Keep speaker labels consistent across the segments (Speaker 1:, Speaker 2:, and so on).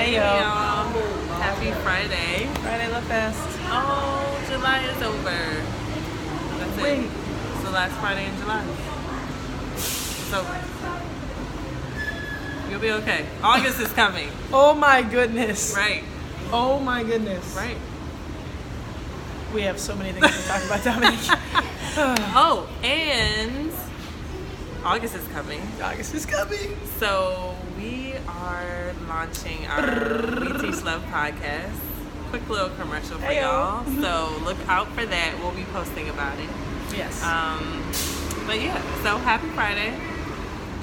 Speaker 1: Hey,
Speaker 2: y'all. Happy Friday.
Speaker 1: Friday Love Fest.
Speaker 2: Oh, July is over. That's
Speaker 1: Wait.
Speaker 2: it. It's the last Friday in July. It's over. You'll be okay. August is coming.
Speaker 1: Oh my goodness.
Speaker 2: Right.
Speaker 1: Oh my goodness.
Speaker 2: Right.
Speaker 1: We have so many things to talk about, Dominique.
Speaker 2: Oh, and August is coming.
Speaker 1: August is coming.
Speaker 2: So we are launching our We Teach Love podcast. Quick little commercial for y'all. So look out for that. We'll be posting about it.
Speaker 1: Yes.
Speaker 2: But yeah, so happy Friday.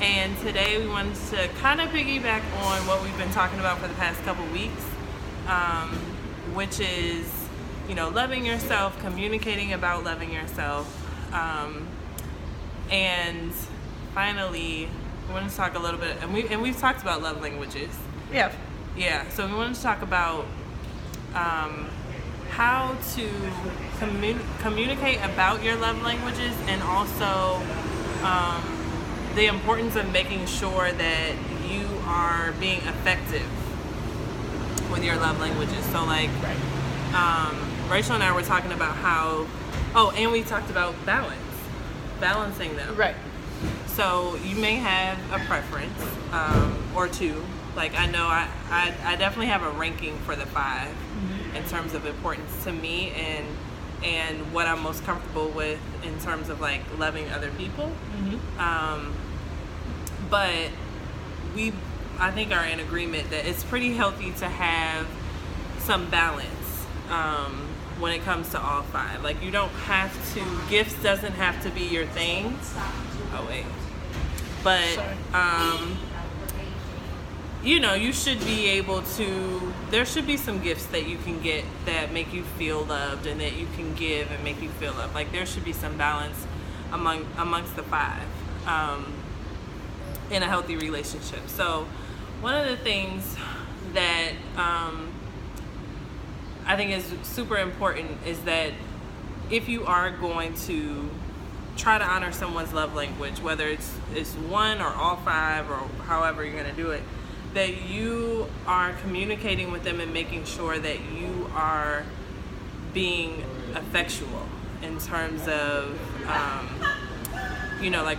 Speaker 2: And today we wanted to kind of piggyback on what we've been talking about for the past couple weeks, which is, loving yourself, communicating about loving yourself. And finally, we wanted to talk a little bit, and we've talked about love languages.
Speaker 1: Yeah.
Speaker 2: Yeah, so we wanted to talk about how to communicate about your love languages, and also the importance of making sure that you are being effective with your love languages. So Rachel and I were talking about how, and we talked about balancing them.
Speaker 1: Right.
Speaker 2: So you may have a preference or two. Like I know I definitely have a ranking for the 5 in terms of importance to me and what I'm most comfortable with in terms of like loving other people. But I think are in agreement that it's pretty healthy to have some balance when it comes to all 5. Like you don't have to, gifts doesn't have to be your thing. Oh wait. But you should be able to, there should be some gifts that you can get that make you feel loved and that you can give and make you feel loved. Like there should be some balance amongst the 5 in a healthy relationship. So one of the things that I think is super important is that if you are going to try to honor someone's love language, whether it's one or all 5 or however you're going to do it, that you are communicating with them and making sure that you are being effectual in terms of like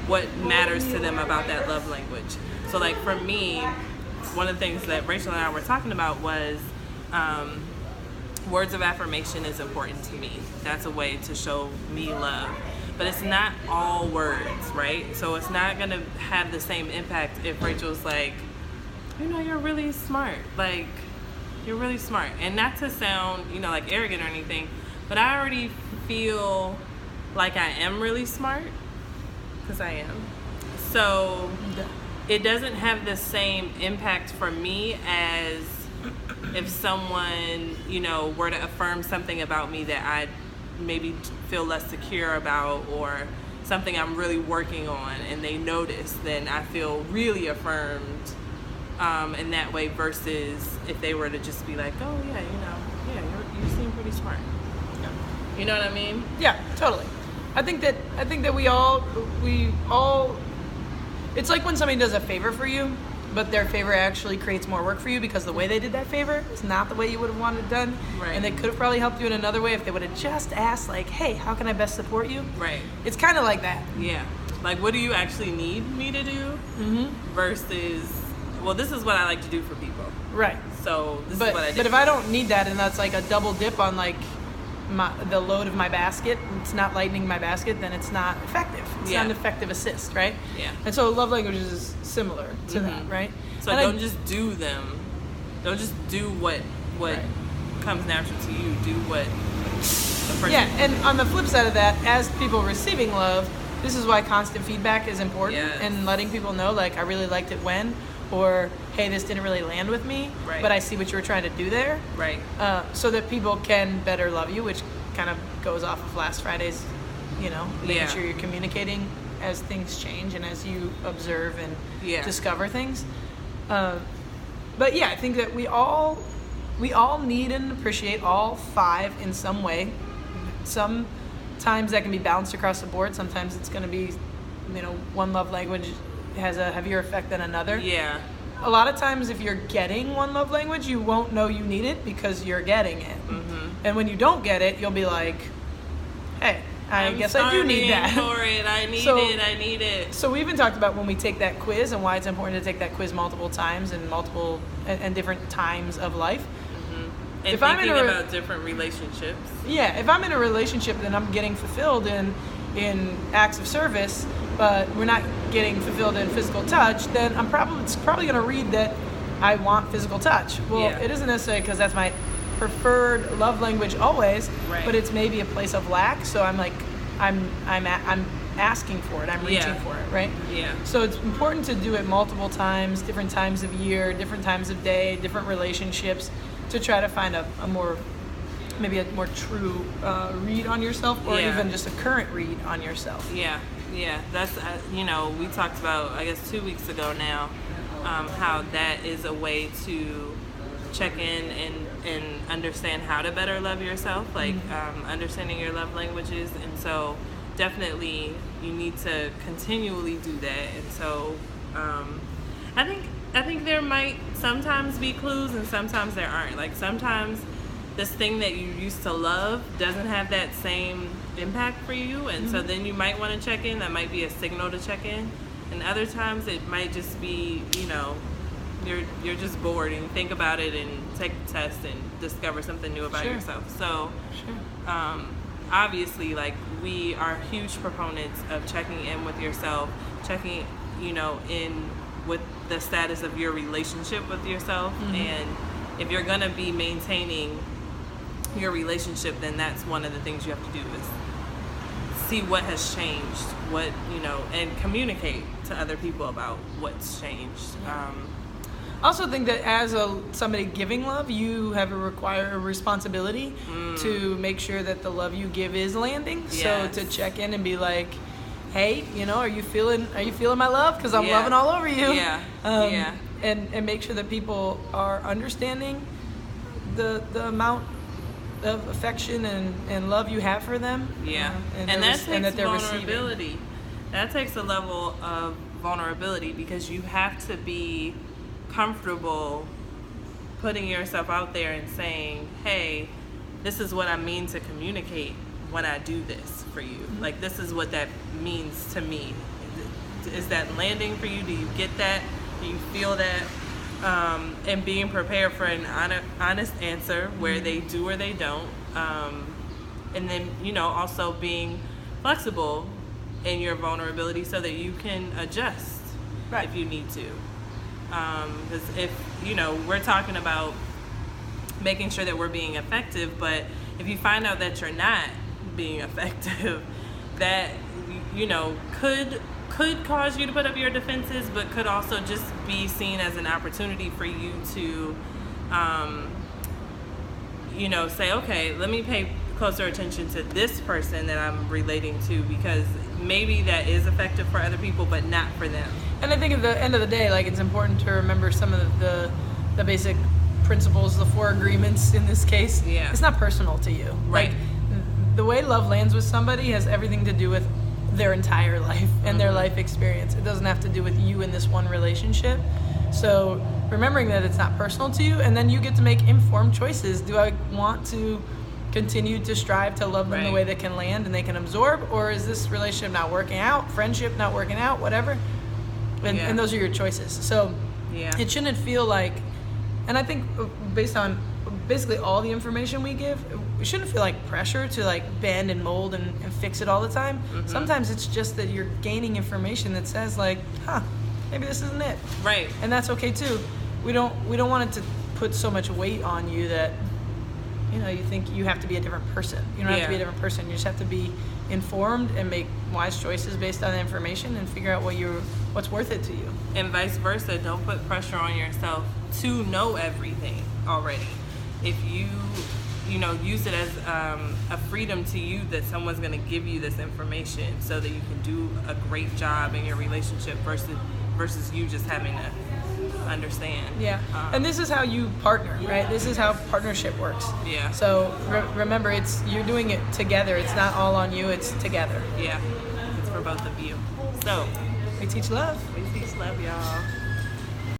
Speaker 2: what matters to them about that love language. So like for me, one of the things that Rachel and I were talking about was words of affirmation is important to me. That's a way to show me love. But it's not all words, right? So it's not going to have the same impact if Rachel's like, you're really smart. Like, you're really smart. And not to sound, like arrogant or anything, but I already feel like I am really smart, because I am. So it doesn't have the same impact for me as if someone, were to affirm something about me that I maybe feel less secure about, or something I'm really working on, and they notice, then I feel really affirmed in that way, versus if they were to just be like, oh yeah, you seem pretty smart. You know what I mean?
Speaker 1: Yeah, totally. I think that we all it's like when somebody does a favor for you, but their favor actually creates more work for you because the way they did that favor is not the way you would have wanted it done.
Speaker 2: Right.
Speaker 1: And they could have probably helped you in another way if they would have just asked, like, hey, how can I best support you?
Speaker 2: Right.
Speaker 1: It's kind of like that.
Speaker 2: Yeah. Like, what do you actually need me to do? Versus, well, this is what I like to do for people.
Speaker 1: Right.
Speaker 2: So this is what I did.
Speaker 1: But if I don't need that, and that's like a double dip on like the load of my basket, it's not lightening my basket, then it's not effective. It's not an effective assist, right?
Speaker 2: Yeah.
Speaker 1: And so love languages is similar to that, right?
Speaker 2: So don't just do them. Don't just do what comes natural to you. Do what the person.
Speaker 1: Yeah, and on the flip side of that, as people receiving love, this is why constant feedback is important, and letting people know, like, I really liked it when, or hey, this didn't really land with me, but I see what you were trying to do there. Right. So that people can better love you, which kind of goes off of last Friday's, making sure you're communicating as things change and as you observe and discover things. But yeah, I think that we all need and appreciate all 5 in some way. Sometimes that can be balanced across the board. Sometimes it's going to be, one love language has a heavier effect than another.
Speaker 2: Yeah.
Speaker 1: a lot of times if you're getting one love language, you won't know you need it because you're getting it. And when you don't get it, you'll be like, hey, I guess I do need that.
Speaker 2: For it. I need it.
Speaker 1: So we even talked about when we take that quiz and why it's important to take that quiz multiple times and different times of life.
Speaker 2: And if thinking about different relationships.
Speaker 1: Yeah, if I'm in a relationship then I'm getting fulfilled in acts of service, but we're not getting fulfilled in physical touch, then it's probably going to read that I want physical touch. Well, it isn't necessarily because that's my preferred love language always, but it's maybe a place of lack. So I'm like, I'm asking for it. I'm reaching for it, right?
Speaker 2: Yeah.
Speaker 1: So it's important to do it multiple times, different times of year, different times of day, different relationships, to try to find a more true read on yourself, or even just a current read on yourself.
Speaker 2: Yeah, that's we talked about, I guess 2 weeks ago now, how that is a way to check in and understand how to better love yourself, like understanding your love languages. And so definitely you need to continually do that. And so I think there might sometimes be clues and sometimes there aren't. Like sometimes this thing that you used to love doesn't have that same impact for you, and so then you might want to check in. That might be a signal to check in. And other times it might just be, you're just bored and you think about it and take the test and discover something new about yourself. So obviously, like, we are huge proponents of checking in with yourself, checking in with the status of your relationship with yourself. And if you're gonna be maintaining your relationship, then that's one of the things you have to do is see what has changed, and communicate to other people about what's changed.
Speaker 1: I also think that as somebody giving love, you have a responsibility to make sure that the love you give is landing. Yes. So to check in and be like, hey, are you feeling my love? Because I'm loving all over you. And make sure that people are understanding the amount of affection and love you have for them.
Speaker 2: And that takes vulnerability. Receiving. That takes a level of vulnerability, because you have to be comfortable putting yourself out there and saying, hey, this is what I mean to communicate when I do this for you. Like, this is what that means to me. Is that landing for you? Do you get that? Do you feel that? And being prepared for an honest answer where they do or they don't. And then, also being flexible in your vulnerability so that you can adjust if you need to. Because if, we're talking about making sure that we're being effective, but if you find out that you're not being effective, that, could cause you to put up your defenses, but could also just be seen as an opportunity for you to, say, okay, let me pay closer attention to this person that I'm relating to, because maybe that is effective for other people, but not for them.
Speaker 1: And I think at the end of the day, like, it's important to remember some of the basic principles, the 4 agreements in this case.
Speaker 2: Yeah.
Speaker 1: It's not personal to you.
Speaker 2: Right.
Speaker 1: Like, the way love lands with somebody has everything to do with their entire life and their life experience. It doesn't have to do with you in this one relationship. So remembering that it's not personal to you, and then you get to make informed choices. Do I want to continue to strive to love them the way they can land and they can absorb, or is this relationship not working out, friendship not working out, whatever? And those are your choices. So it shouldn't feel like, and I think based on basically all the information we give, we shouldn't feel like pressure to like bend and mold and fix it all the time. Sometimes it's just that you're gaining information that says like, maybe this isn't it.
Speaker 2: Right.
Speaker 1: And that's okay too. We don't want it to put so much weight on you that, you think you have to be a different person. You don't have to be a different person. You just have to be informed and make wise choices based on the information and figure out what's worth it to you.
Speaker 2: And vice versa. Don't put pressure on yourself to know everything already. If you use it as a freedom to you that someone's going to give you this information so that you can do a great job in your relationship versus you just having to understand.
Speaker 1: And this is how you partner, right? This is how partnership works. So remember, you're doing it together. It's not all on you, it's together.
Speaker 2: It's for both of you. So
Speaker 1: we teach love.
Speaker 2: We teach love, y'all.